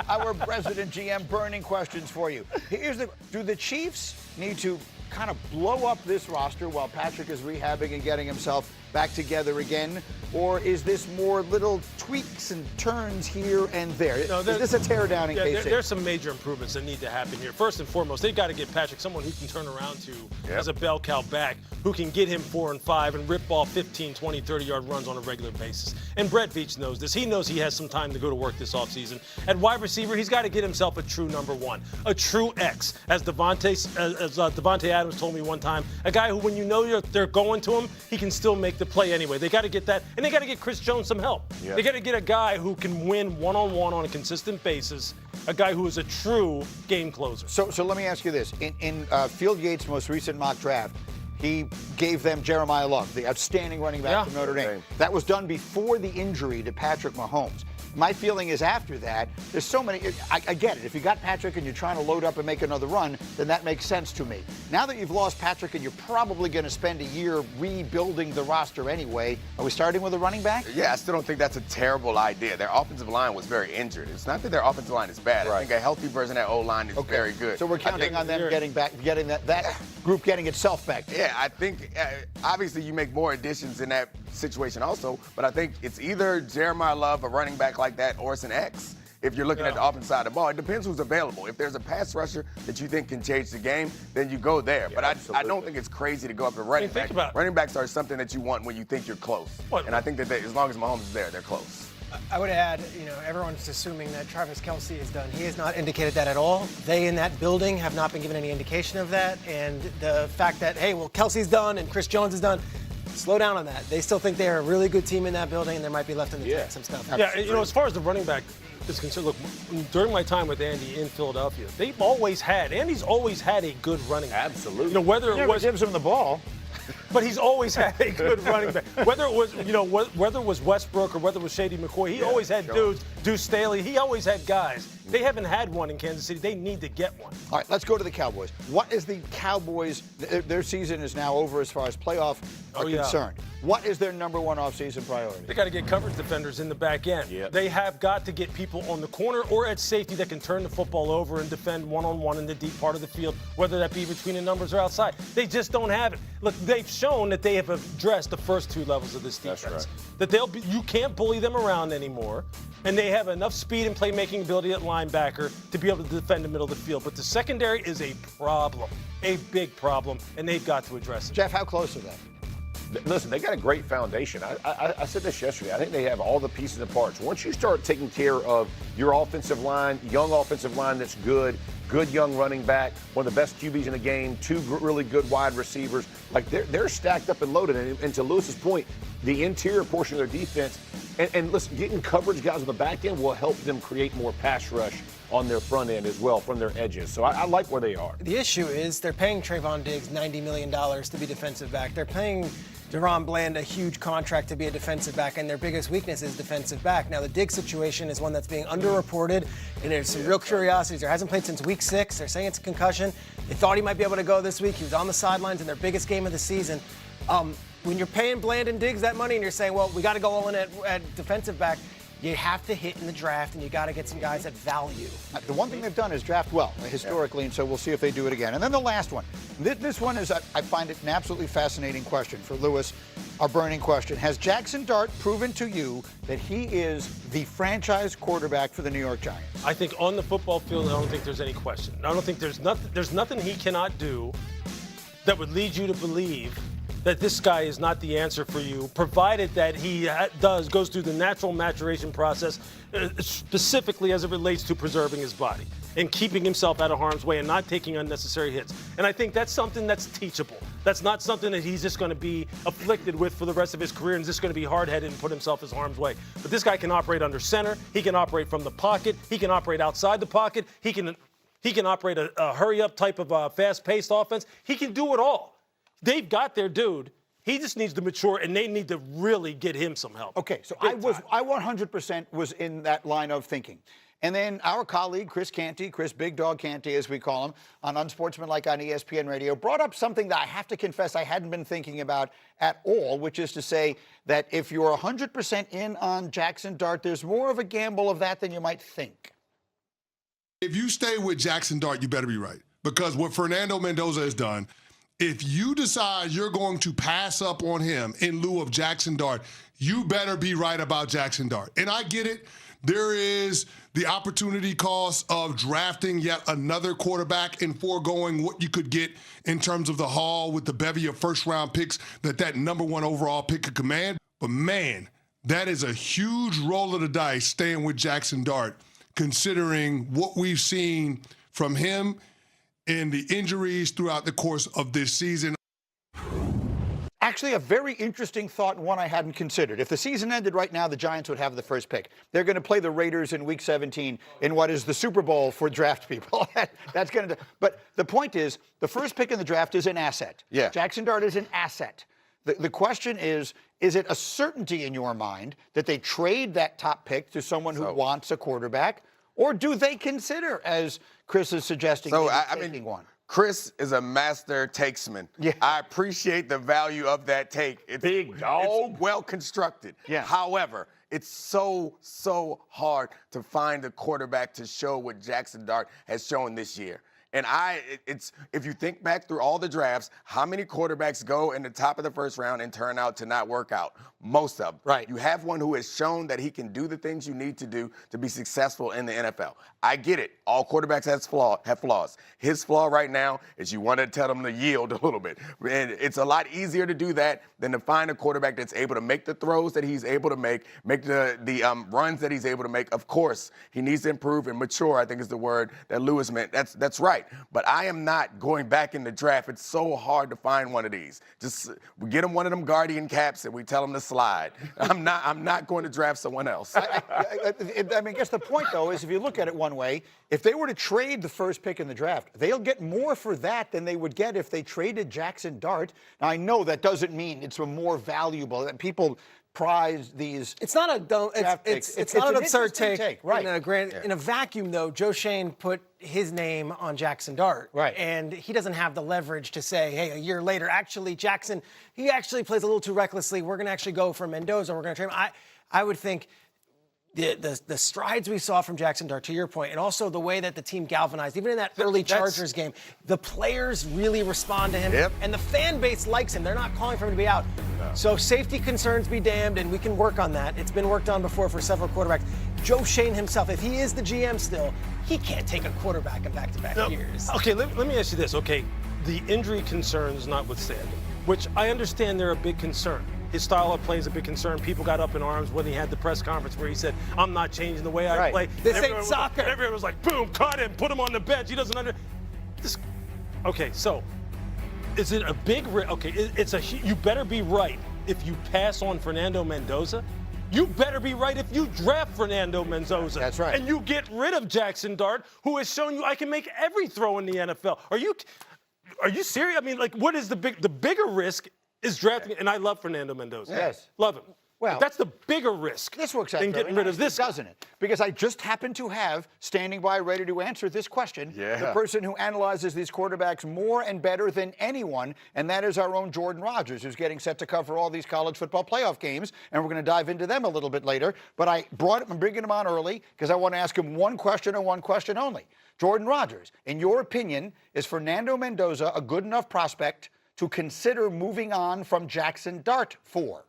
Our president GM burning questions for you. Do the Chiefs need to kind of blow up this roster while Patrick is rehabbing and getting himself back together again? Or is this more little tweaks and turns here and there? No, is this a teardown in KC? There's some major improvements that need to happen here. First and foremost, they've got to get Patrick someone who can turn around to as a bell cow back, who can get him 4 and 5 and rip off 15, 20, 30-yard runs on a regular basis. And Brett Veach knows this. He knows he has some time to go to work this offseason. At wide receiver, he's got to get himself a true number one, a true X. As Devontae Adams told me one time, a guy who, when you know they're going to him, he can still make the play anyway. They got to get that, and they got to get Chris Jones some help. Yep. They got to get a guy who can win one-on-one on a consistent basis, a guy who is a true game closer. So let me ask you this. In Field Yates' most recent mock draft, he gave them Jeremiah Love, the outstanding running back from Notre Dame. That was done before the injury to Patrick Mahomes. My feeling is after that, there's so many. I get it. If you got Patrick and you're trying to load up and make another run, then that makes sense to me. Now that you've lost Patrick and you're probably going to spend a year rebuilding the roster anyway, are we starting with a running back? Yeah, I still don't think that's a terrible idea. Their offensive line was very injured. It's not that their offensive line is bad. Right. I think a healthy version of that O-line is very good. So we're counting on them getting that group getting itself back. Yeah, I think obviously you make more additions in that situation also, but I think it's either Jeremiah Love, a running back like that, or it's an X. If you're looking at the offensive side of the ball, it depends who's available. If there's a pass rusher that you think can change the game, then you go there. But I don't think it's crazy to go up to running back. Running backs are something that you want when you think you're close. And I think that as long as Mahomes is there, they're close. I would add, everyone's assuming that Travis Kelce is done. He has not indicated that at all. They in that building have not been given any indication of that. And the fact that, hey, well, Kelce's done and Chris Jones is done, slow down on that. They still think they're a really good team in that building, and there might be left in the tank some stuff. Yeah, as far as the running back is concerned, look, during my time with Andy in Philadelphia, Andy's always had a good running back. Absolutely. Whether it was gives him the ball. But he's always had a good running back. Whether it was Westbrook or whether it was Shady McCoy, he always had dudes. Deuce Staley, he always had guys. They haven't had one in Kansas City. They need to get one. All right, let's go to the Cowboys. What is the Cowboys? Their season is now over as far as playoff are concerned. What is their number one offseason priority? They got to get coverage defenders in the back end. Yep. They have got to get people on the corner or at safety that can turn the football over and defend one-on-one in the deep part of the field, whether that be between the numbers or outside. They just don't have it. Look, they've shown that they have addressed the first two levels of this defense. That's right. That you can't bully them around anymore, and they have enough speed and playmaking ability at linebacker to be able to defend the middle of the field. But the secondary is a problem, a big problem, and they've got to address it. Jeff, how close are they? Listen, they got a great foundation. I said this yesterday. I think they have all the pieces and parts. Once you start taking care of your offensive line, young offensive line that's good young running back, one of the best QBs in the game, two really good wide receivers, like they're stacked up and loaded. And to Lewis's point, the interior portion of their defense, and listen, getting coverage guys on the back end will help them create more pass rush on their front end as well from their edges. So I like where they are. The issue is they're paying Trayvon Diggs $90 million to be defensive back. They're paying Deron Bland a huge contract to be a defensive back, and their biggest weakness is defensive back. Now, the Diggs situation is one that's being underreported, and there's some real curiosities. There hasn't played since week 6. They're saying it's a concussion. They thought he might be able to go this week. He was on the sidelines in their biggest game of the season. When you're paying Bland and Diggs that money and you're saying, well, we got to go all in at defensive back, you have to hit in the draft, and you got to get some guys at value. The one thing they've done is draft well, historically, and so we'll see if they do it again. And then the last one. This one is, I find it an absolutely fascinating question for Lewis, our burning question. Has Jackson Dart proven to you that he is the franchise quarterback for the New York Giants? I think on the football field, I don't think there's any question. I don't think there's nothing he cannot do that would lead you to believe that this guy is not the answer for you, provided that he goes through the natural maturation process, specifically as it relates to preserving his body and keeping himself out of harm's way and not taking unnecessary hits. And I think that's something that's teachable. That's not something that he's just going to be afflicted with for the rest of his career and just going to be hard-headed and put himself in harm's way. But this guy can operate under center. He can operate from the pocket. He can operate outside the pocket. He can operate a hurry-up type of fast-paced offense. He can do it all. They've got their dude. He just needs to mature, and they need to really get him some help. Okay, so I 100% was in that line of thinking. And then our colleague, Chris Canty, Chris Big Dog Canty, as we call him, on Unsportsmanlike on ESPN Radio, brought up something that I have to confess I hadn't been thinking about at all, which is to say that if you're 100% in on Jackson Dart, there's more of a gamble of that than you might think. If you stay with Jackson Dart, you better be right. Because what Fernando Mendoza has done, if you decide you're going to pass up on him in lieu of Jackson Dart, you better be right about Jackson Dart. And I get it. There is the opportunity cost of drafting yet another quarterback and foregoing what you could get in terms of the haul with the bevy of first-round picks that number one overall pick could command. But, man, that is a huge roll of the dice staying with Jackson Dart, considering what we've seen from him and the injuries throughout the course of this season. Actually, a very interesting thought and one I hadn't considered. If the season ended right now, the Giants would have the first pick. They're going to play the Raiders in Week 17 in what is the Super Bowl for draft people. That's going to. But the point is, the first pick in the draft is an asset. Yeah. Jackson Dart is an asset. The question is it a certainty in your mind that they trade that top pick to someone who wants a quarterback, or do they consider, as Chris is suggesting, taking one? Chris is a master takesman. Yeah. I appreciate the value of that take. It's big dog. It's well constructed. Yeah. However, it's so hard to find a quarterback to show what Jackson Dart has shown this year. And if you think back through all the drafts, how many quarterbacks go in the top of the first round and turn out to not work out? Most of them. Right. You have one who has shown that he can do the things you need to do to be successful in the NFL. I get it. All quarterbacks have flaws. His flaw right now is you want to tell him to yield a little bit. And it's a lot easier to do that than to find a quarterback that's able to make the throws that he's able to make the runs that he's able to make. Of course, he needs to improve and mature, I think is the word that Lewis meant. That's right. But I am not going back in the draft. It's so hard to find one of these. Just we get him one of them Guardian caps and we tell him to slide. I'm not going to draft someone else. I guess the point, though, is if you look at it one way, if they were to trade the first pick in the draft, they'll get more for that than they would get if they traded Jackson Dart. Now, I know that doesn't mean it's a more valuable. That people prize these. It's not a don't. It's not an absurd take. Right. In a vacuum, though, Joe Shane put his name on Jackson Dart. Right. And he doesn't have the leverage to say, hey, a year later, actually, Jackson, he actually plays a little too recklessly. We're going to actually go for Mendoza. We're going to trade him. I would think the strides we saw from Jackson Dart, to your point, and also the way that the team galvanized, even in that early Chargers game, the players really respond to him. Yep. And the fan base likes him. They're not calling for him to be out. No. So safety concerns be damned, and we can work on that. It's been worked on before for several quarterbacks. Joe Shane himself, if he is the GM still, he can't take a quarterback in back-to-back years. Okay, let me ask you this. Okay, the injury concerns notwithstanding, which I understand they're a big concern. His style of play is a big concern. People got up in arms when he had the press conference where he said, I'm not changing the way I play. This ain't soccer. Everyone was like, boom, cut him, put him on the bench. He doesn't Okay, so is it a big risk? Okay, you better be right if you pass on Fernando Mendoza. You better be right if you draft Fernando Mendoza. That's right. And you get rid of Jackson Dart, who has shown you I can make every throw in the NFL. Are you serious? I mean, what is the bigger risk is drafting, and I love Fernando Mendoza. Yes. Love him. Well, but that's the bigger risk. This works out than getting rid of this, doesn't it? Because I just happen to have standing by ready to answer this question. Yeah. The person who analyzes these quarterbacks more and better than anyone, and that is our own Jordan Rogers, who's getting set to cover all these college football playoff games, and we're going to dive into them a little bit later. But I'm bringing him on early because I want to ask him one question and one question only. Jordan Rogers, in your opinion, is Fernando Mendoza a good enough prospect to consider moving on from Jackson Dart for?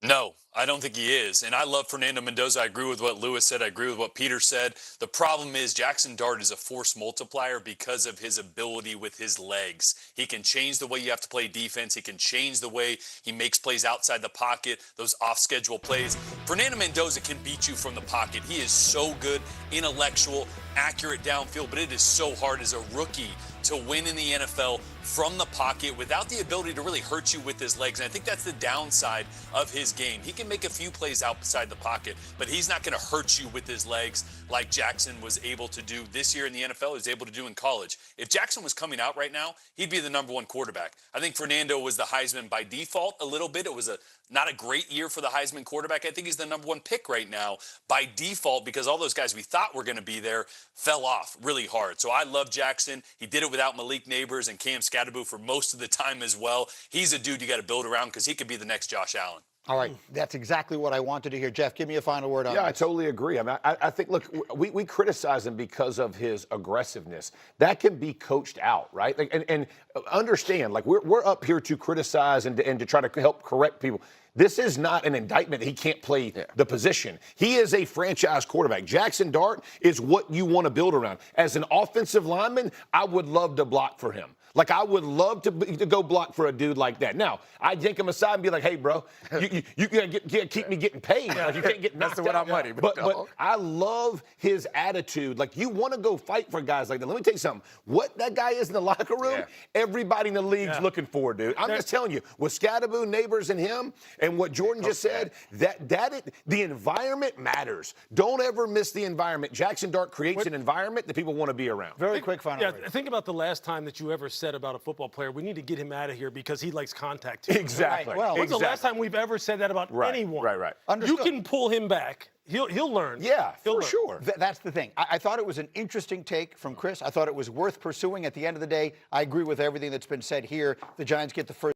No, I don't think he is. And I love Fernando Mendoza. I agree with what Lewis said. I agree with what Peter said. The problem is Jackson Dart is a force multiplier because of his ability with his legs. He can change the way you have to play defense. He can change the way he makes plays outside the pocket, those off-schedule plays. Fernando Mendoza can beat you from the pocket. He is so good, intellectual, accurate downfield, but it is so hard as a rookie to win in the NFL from the pocket without the ability to really hurt you with his legs. And I think that's the downside of his game. He can make a few plays outside the pocket, but he's not going to hurt you with his legs like Jackson was able to do this year in the NFL, he was able to do in college. If Jackson was coming out right now, he'd be the number one quarterback. I think Fernando was the Heisman by default a little bit. It was not a great year for the Heisman quarterback. I think he's the number one pick right now by default because all those guys we thought were going to be there fell off really hard. So I love Jackson. He did it without Malik Neighbors and Cam Scatterbo for most of the time as well. He's a dude you got to build around because he could be the next Josh Allen. All right, that's exactly what I wanted to hear. Jeff, give me a final word on Yeah, I this. totally agree. I mean, I think, look, we criticize him because of his aggressiveness. That can be coached out, right? Like, and understand, like, we're up here to criticize and to try to help correct people. This is not an indictment that he can't play the position. He is a franchise quarterback. Jackson Dart is what you want to build around. As an offensive lineman, I would love to block for him. Like, I would love to go block for a dude like that. Now, I'd yank him aside and be like, hey, bro, you gotta keep me getting paid. Like, you can't get knocked Messing with out. our money. But I love his attitude. Like, you want to go fight for guys like that. Let me tell you something. What that guy is in the locker room, everybody in the league's looking for, dude. I'm just telling you, with Scadaboo, Neighbors, and him, and what Jordan just said, the environment matters. Don't ever miss the environment. Jackson Dart creates an environment that people want to be around. Very quick final Yeah, word. think about the last time that you ever said about a football player, we need to get him out of here because he likes contact too. Exactly. Right, well, When's the last time we've ever said that about anyone? Right. You Understood. can pull him back. He'll learn. Yeah, He'll for learn. sure. That's the thing. I thought it was an interesting take from Chris. I thought it was worth pursuing. At the end of the day, I agree with everything that's been said here. The Giants get the first